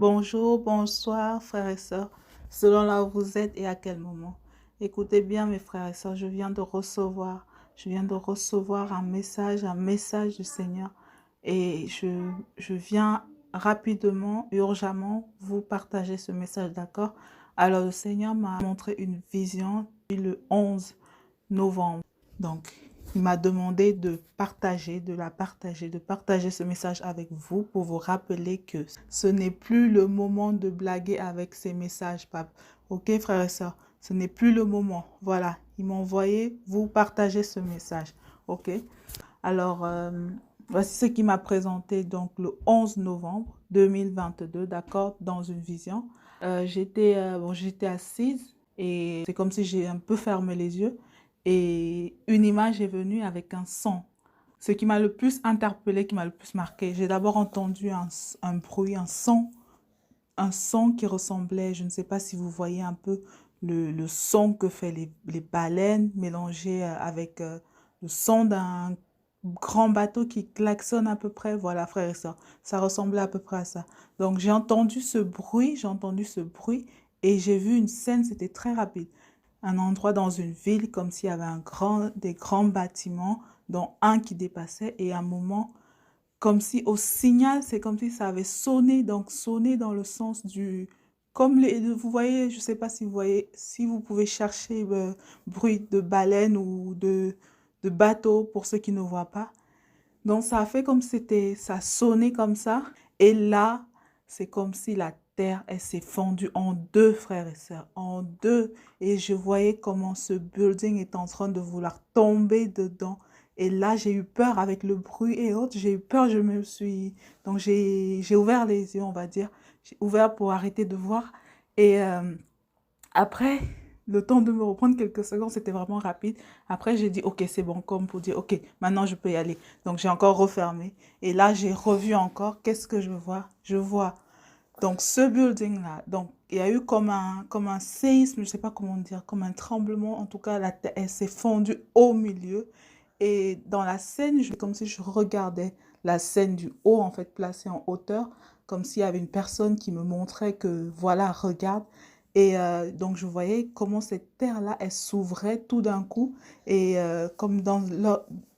Bonjour, bonsoir, frères et sœurs, selon là où vous êtes et à quel moment. Écoutez bien, mes frères et sœurs, je viens de recevoir un message du Seigneur et je viens rapidement, urgemment, vous partager ce message, d'accord? Alors, le Seigneur m'a montré une vision le 11 novembre. Donc, il m'a demandé de partager ce message avec vous pour vous rappeler que ce n'est plus le moment de blaguer avec ces messages, pape. Ok, frères et sœurs, ce n'est plus le moment. Voilà, il m'a envoyé vous partager ce message. Ok, alors, voici ce qu'il m'a présenté donc le 11 novembre 2022, d'accord, dans une vision. J'étais assise et c'est comme si j'ai un peu fermé les yeux et une image est venue avec un son. Ce qui m'a le plus interpellé, qui m'a le plus marqué, j'ai d'abord entendu un bruit, un son qui ressemblait, je ne sais pas si vous voyez un peu le son que fait les baleines mélangé avec le son d'un grand bateau qui klaxonne à peu près. Voilà, frère et soeur, ça ressemblait à peu près à ça. Donc j'ai entendu ce bruit et j'ai vu une scène, c'était très rapide. Un endroit dans une ville comme s'il y avait des grands bâtiments, dont un qui dépassait et à un moment comme si au signal, c'est comme si ça avait sonné, donc sonné dans le sens du... vous voyez, je ne sais pas si vous voyez, si vous pouvez chercher bruit de baleine ou de bateau pour ceux qui ne voient pas. Donc ça a fait comme si ça sonnait comme ça. Et là, c'est comme si la terre, elle s'est fendue en deux, frères et sœurs, en deux. Et je voyais comment ce building est en train de vouloir tomber dedans. Et là, j'ai eu peur avec le bruit et autres. J'ai eu peur, Donc j'ai ouvert les yeux, on va dire. J'ai ouvert pour arrêter de voir. Et après, le temps de me reprendre quelques secondes, c'était vraiment rapide. Après, j'ai dit, OK, c'est bon, comme pour dire, OK, maintenant je peux y aller. Donc, j'ai encore refermé. Et là, j'ai revu encore. Qu'est-ce que je vois? Je vois, donc, ce building-là, donc, il y a eu comme un séisme, je ne sais pas comment dire, comme un tremblement. En tout cas, la terre, elle s'est fondue au milieu. Et dans la scène, comme si je regardais la scène du haut, en fait, placée en hauteur, comme s'il y avait une personne qui me montrait que, voilà, regarde. Et donc, je voyais comment cette terre-là, elle s'ouvrait tout d'un coup. Et comme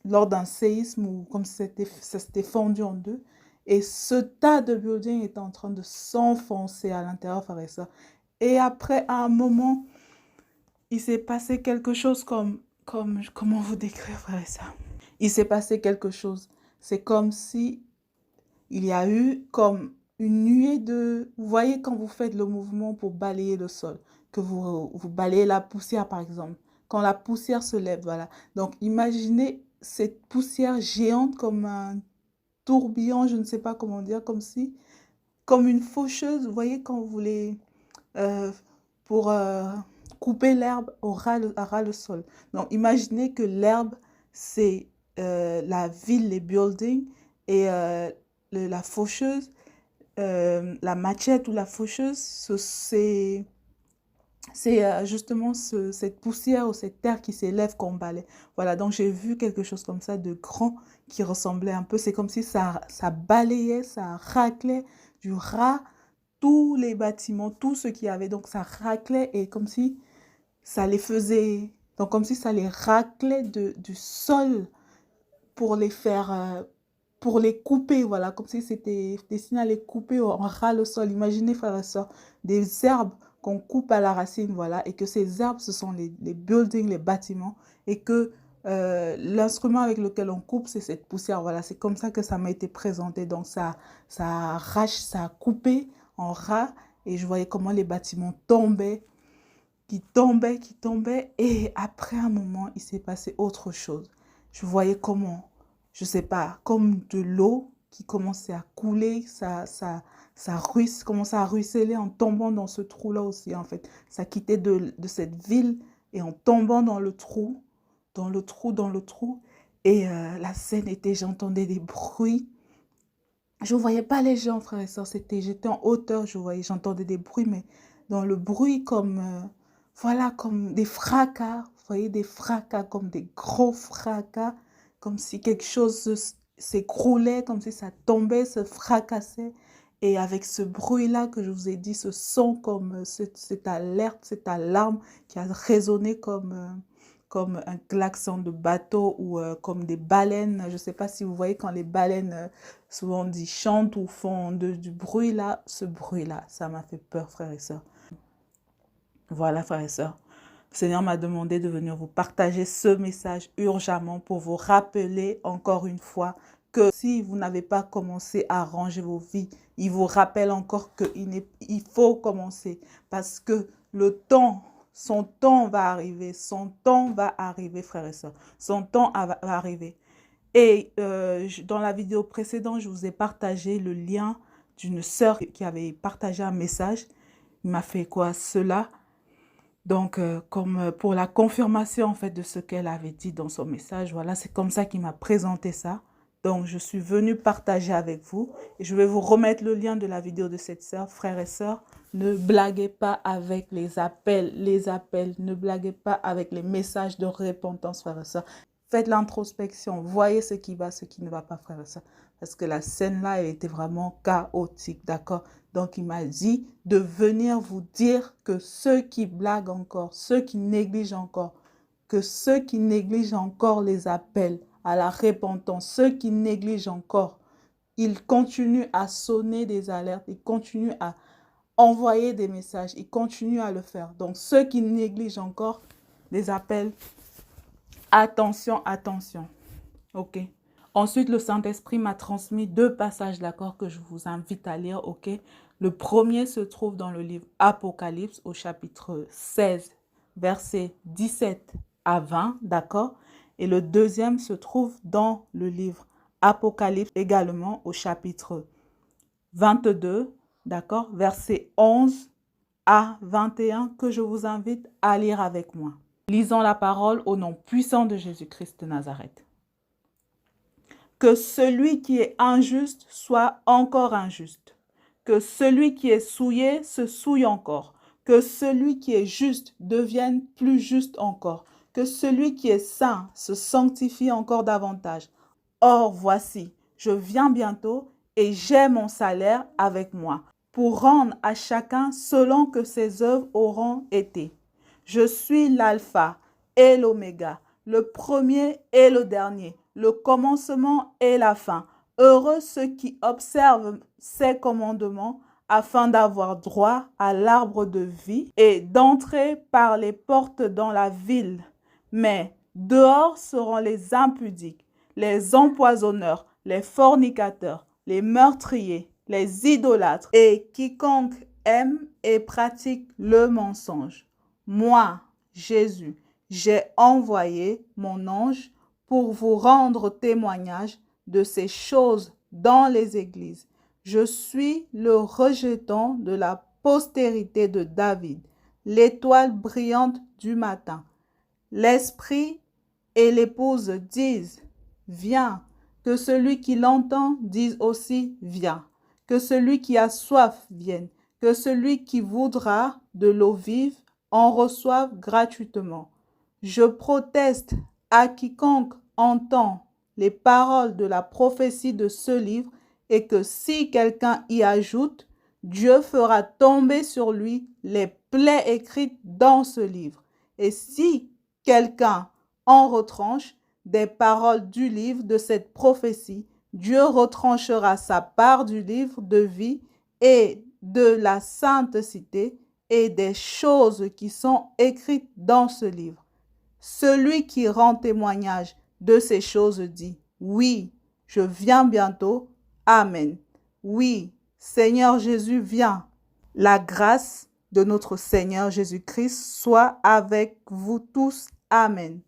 lors d'un séisme, ou comme si ça s'était fondu en deux. Et ce tas de buildings est en train de s'enfoncer à l'intérieur, frère et sœur. Et après, à un moment, il s'est passé quelque chose comment vous décrire, frère et sœur? Il s'est passé quelque chose. C'est comme si il y a eu comme une nuée vous voyez quand vous faites le mouvement pour balayer le sol, que vous balayez la poussière par exemple. Quand la poussière se lève, voilà. Donc imaginez cette poussière géante comme un tourbillon, je ne sais pas comment dire, comme une faucheuse, vous voyez quand vous voulez, euh, pour couper l'herbe à ras le sol. Donc imaginez que l'herbe, c'est la ville, les buildings, et la faucheuse, la machette ou la faucheuse, c'est justement cette poussière ou cette terre qui s'élève qu'on balaie. Voilà, donc j'ai vu quelque chose comme ça de grand qui ressemblait un peu, c'est comme si ça balayait, ça raclait du ras tous les bâtiments, tout ce qu'il y avait. Donc ça raclait et comme si ça les faisait, donc comme si ça les raclait du sol pour les faire, pour les couper, voilà, comme si c'était destiné à les couper en ras le sol. Imaginez, frères et sœurs, des herbes qu'on coupe à la racine, voilà, et que ces herbes, ce sont les buildings, les bâtiments, et que l'instrument avec lequel on coupe, c'est cette poussière, voilà, c'est comme ça que ça m'a été présenté. Donc ça arrache, ça a coupé en ras, et je voyais comment les bâtiments tombaient, qui tombaient, et après un moment, il s'est passé autre chose. Je voyais comment, je sais pas, comme de l'eau qui commençait à couler, commençait à ruisseler en tombant dans ce trou-là aussi, en fait. Ça quittait de cette ville et en tombant dans le trou, dans le trou. Et la scène était, j'entendais des bruits. Je ne voyais pas les gens, frères et sœurs. J'étais en hauteur, j'entendais des bruits, mais dans le bruit comme, voilà, comme des fracas. Vous voyez, des fracas, comme des gros fracas, comme si quelque chose s'écroulait, comme si ça tombait, se fracassait. Et avec ce bruit-là que je vous ai dit, ce son comme cette alerte, cette alarme qui a résonné comme un klaxon de bateau ou comme des baleines. Je ne sais pas si vous voyez quand les baleines, souvent on dit chantent ou font du bruit là. Ce bruit-là, ça m'a fait peur, frères et sœurs. Voilà, frères et sœurs. Le Seigneur m'a demandé de venir vous partager ce message urgemment pour vous rappeler encore une fois que si vous n'avez pas commencé à ranger vos vies, il vous rappelle encore qu'il faut commencer parce que le temps, son temps va arriver, frères et sœurs, son temps va arriver. Et dans la vidéo précédente, je vous ai partagé le lien d'une sœur qui avait partagé un message. Il m'a fait quoi? Cela. Donc, comme pour la confirmation en fait de ce qu'elle avait dit dans son message, voilà, c'est comme ça qu'il m'a présenté ça. Donc, je suis venue partager avec vous et je vais vous remettre le lien de la vidéo de cette sœur. Frères et sœurs, ne blaguez pas avec les appels, ne blaguez pas avec les messages de repentance, frères et sœurs. Faites l'introspection, voyez ce qui va, ce qui ne va pas, frères et sœurs. Parce que la scène là, elle était vraiment chaotique, d'accord? Donc, il m'a dit de venir vous dire que ceux qui blaguent encore, ceux qui négligent encore, que ceux qui négligent encore les appels à la repentance, ceux qui négligent encore, ils continuent à sonner des alertes, ils continuent à envoyer des messages, ils continuent à le faire. Donc, ceux qui négligent encore les appels, attention, attention. OK? Ensuite, le Saint-Esprit m'a transmis 2 passages d'accord que je vous invite à lire, ok? Le premier se trouve dans le livre Apocalypse au chapitre 16, versets 17 à 20, d'accord? Et le deuxième se trouve dans le livre Apocalypse également au chapitre 22, d'accord? Versets 11 à 21 que je vous invite à lire avec moi. Lisons la parole au nom puissant de Jésus-Christ de Nazareth. Que celui qui est injuste soit encore injuste. Que celui qui est souillé se souille encore. Que celui qui est juste devienne plus juste encore. Que celui qui est saint se sanctifie encore davantage. Or, voici, je viens bientôt et j'ai mon salaire avec moi pour rendre à chacun selon que ses œuvres auront été. Je suis l'alpha et l'oméga, le premier et le dernier, le commencement et la fin. Heureux ceux qui observent ces commandements afin d'avoir droit à l'arbre de vie et d'entrer par les portes dans la ville. Mais dehors seront les impudiques, les empoisonneurs, les fornicateurs, les meurtriers, les idolâtres et quiconque aime et pratique le mensonge. Moi, Jésus, j'ai envoyé mon ange pour vous rendre témoignage de ces choses dans les églises. Je suis le rejeton de la postérité de David, l'étoile brillante du matin. L'esprit et l'épouse disent, viens. Que celui qui l'entend dise aussi, viens. Que celui qui a soif vienne. Que celui qui voudra de l'eau vive en reçoive gratuitement. Je proteste à quiconque entend les paroles de la prophétie de ce livre et que si quelqu'un y ajoute, Dieu fera tomber sur lui les plaies écrites dans ce livre. Et si quelqu'un en retranche des paroles du livre de cette prophétie, Dieu retranchera sa part du livre de vie et de la sainte cité et des choses qui sont écrites dans ce livre. Celui qui rend témoignage de ces choses dit, oui, je viens bientôt. Amen. Oui, Seigneur Jésus, viens. La grâce de notre Seigneur Jésus-Christ soit avec vous tous. Amen.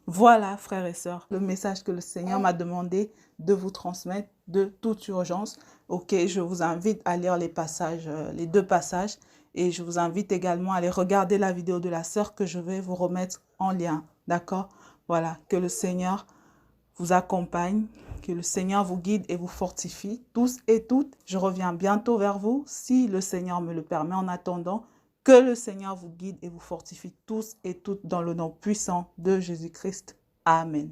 Voilà, frères et sœurs, le message que le Seigneur m'a demandé de vous transmettre de toute urgence. Ok, je vous invite à lire les passages, les 2 passages. Et je vous invite également à aller regarder la vidéo de la sœur que je vais vous remettre en lien. D'accord? Voilà, que le Seigneur vous accompagne, que le Seigneur vous guide et vous fortifie, tous et toutes. Je reviens bientôt vers vous, si le Seigneur me le permet. En attendant, que le Seigneur vous guide et vous fortifie tous et toutes dans le nom puissant de Jésus-Christ. Amen.